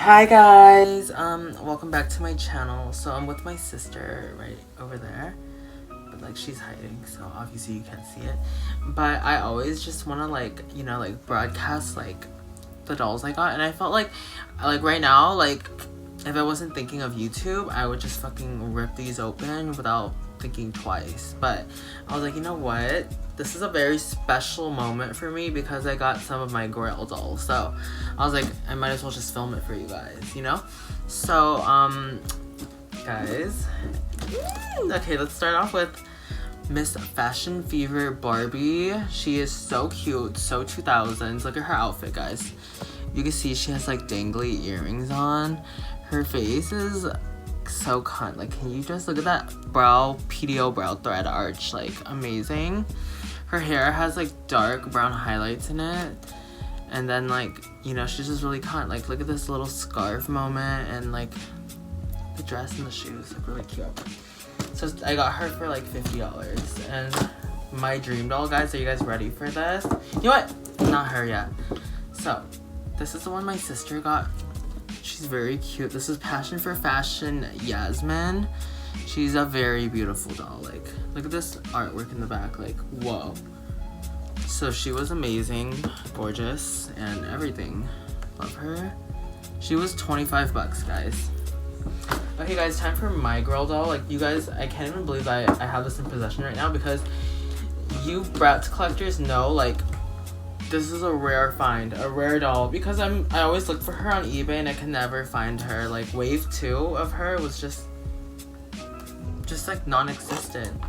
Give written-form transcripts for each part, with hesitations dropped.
Hi guys, welcome back to my channel. So I'm with my sister right over there, but like she's hiding, so obviously you can't see it. But I always just want to like, you know, like broadcast like the dolls I got, and I felt like right now, like if I wasn't thinking of YouTube, I would just fucking rip these open without thinking twice. But I was like, you know what? This is a very special moment for me because I got some of my Grail dolls. So I was like, I might as well just film it for you guys, you know? So, guys. Okay, let's start off with Miss Fashion Fever Barbie. She is so cute, so 2000s. Look at her outfit, guys. You can see she has like dangly earrings on. Her face is so cunt. Like, can you just look at that PDO brow thread arch? Like, amazing. Her hair has like dark brown highlights in it, and then like, you know, she's just really cunt. Like, look at this little scarf moment, and like the dress and the shoes, like really cute. So I got her for like $50. And my dream doll, guys, are you guys ready for this? You know what? Not her yet. So this is the one my sister got. She's very cute. This is Passion for Fashion Yasmine. She's a very beautiful doll. Like, look at this artwork in the back. Like, whoa. So she was amazing, gorgeous, and everything. Love her. She was 25 bucks, guys. Okay, guys, time for my girl doll. Like, you guys, I can't even believe I have this in possession right now because you bratz collectors know, like, this is a rare find, a rare doll, because I always look for her on eBay and I can never find her. Like, wave 2 of her was just like non-existent.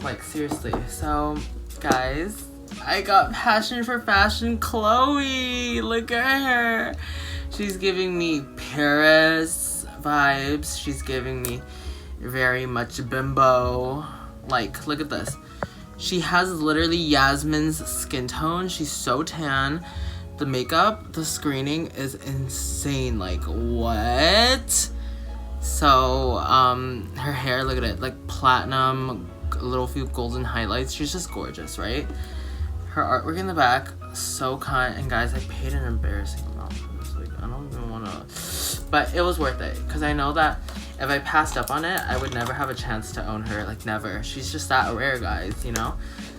Like, seriously. So guys, I got Passion for Fashion Chloe. Look at her. She's giving me Paris vibes. She's giving me very much bimbo. Like, look at this. She has literally Yasmine's skin tone. She's so tan. The makeup, the screening is insane. Like, what? So, her hair, look at it. Like, platinum, a little few golden highlights. She's just gorgeous, right? Her artwork in the back, so cunt. And guys, I paid an embarrassing amount for this. Like, I don't even want to. But it was worth it. Because I know that if I passed up on it, I would never have a chance to own her. Like, never. She's just that rare, guys, you know?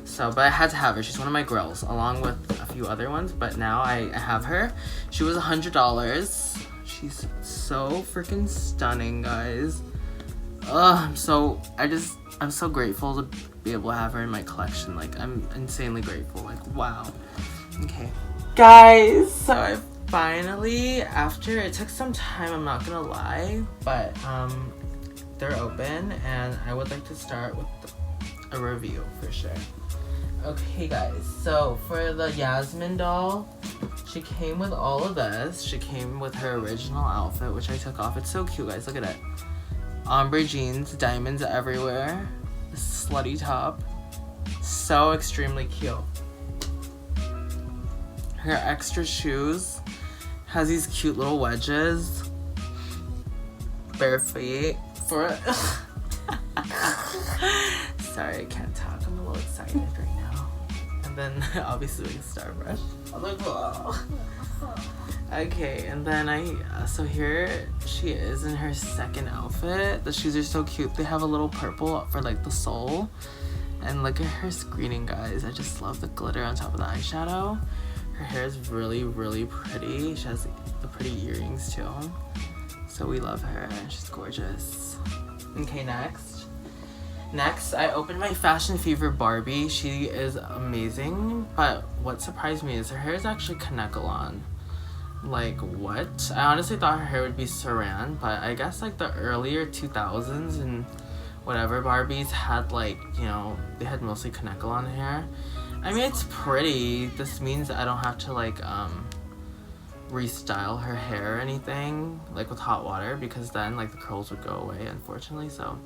So, but I had to have her. She's one of my girls, along with a few other ones. But now I have her. She was $100. She's so freaking stunning, guys. I'm so grateful to be able to have her in my collection. Like, I'm insanely grateful. Like, wow. Okay. Guys, so I finally, after, it took some time, I'm not gonna lie, but they're open, and I would like to start with a review for sure. Okay, guys, so for the Yasmine doll, she came with all of this. She came with her original outfit, which I took off. It's so cute, guys. Look at it. Ombre jeans, diamonds everywhere. This slutty top. So extremely cute. Her extra shoes has these cute little wedges. Bare feet for it. Sorry, I can't talk. I'm a little excited right now. And then obviously like Starbrush. I'm like, whoa. Okay, and then so here she is in her second outfit. The shoes are so cute. They have a little purple for like the sole. And look at her screening, guys. I just love the glitter on top of the eyeshadow. Her hair is really, really pretty. She has the pretty earrings too. So we love her. She's gorgeous. Okay, Next, I opened my Fashion Fever Barbie. She is amazing, but what surprised me is her hair is actually Kanekalon. Like, what? I honestly thought her hair would be Saran, but I guess like the earlier 2000s and whatever Barbies had, like, you know, they had mostly Kanekalon hair. I mean, it's pretty. This means I don't have to like restyle her hair or anything like with hot water, because then like the curls would go away, unfortunately. So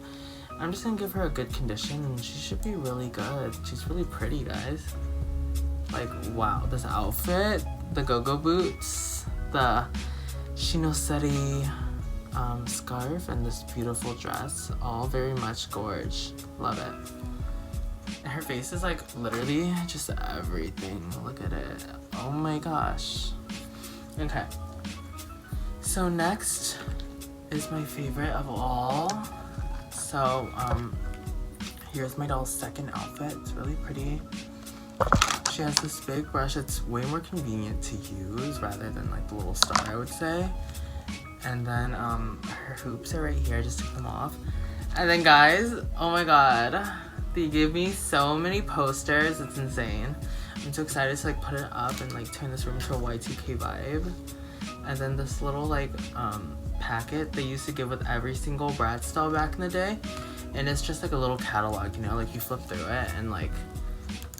I'm just gonna give her a good condition and she should be really good. She's really pretty, guys. Like, wow, this outfit, the go-go boots, the Shinoseri scarf, and this beautiful dress, all very much gorge. Love it. And her face is like literally just everything. Look at it. Oh my gosh. Okay. So next is my favorite of all. So here's my doll's second outfit. It's really pretty. She has this big brush. It's way more convenient to use rather than like the little star, I would say. And then her hoops are right here. I just took them off. And then guys, oh my god, they gave me so many posters. It's insane. I'm so excited to like put it up and like turn this room to a Y2K vibe. And then this little like packet they used to give with every single bratz doll back in the day. And it's just like a little catalog, you know, like you flip through it and like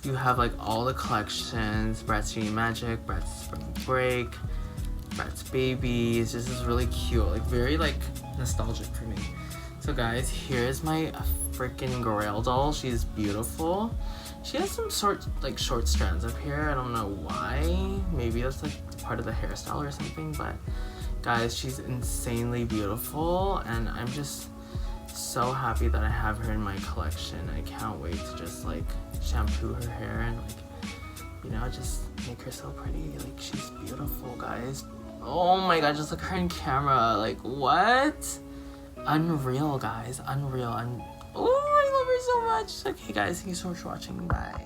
you have like all the collections, Bratz Junior Magic, Bratz Spring Break, Bratz Babies. This is really cute, like very like nostalgic for me. So guys, here's my freaking Grail doll. She's beautiful. She has some short strands up here. I don't know why. Maybe that's like part of the hairstyle or something, but guys, she's insanely beautiful and I'm just so happy that I have her in my collection. I can't wait to just like shampoo her hair and like, you know, just make her so pretty. Like, she's beautiful, guys. Oh my god, just look at her in camera. Like, what? Unreal, guys. Unreal. Oh, I love her so much. Okay, guys, thank you so much for watching. Bye.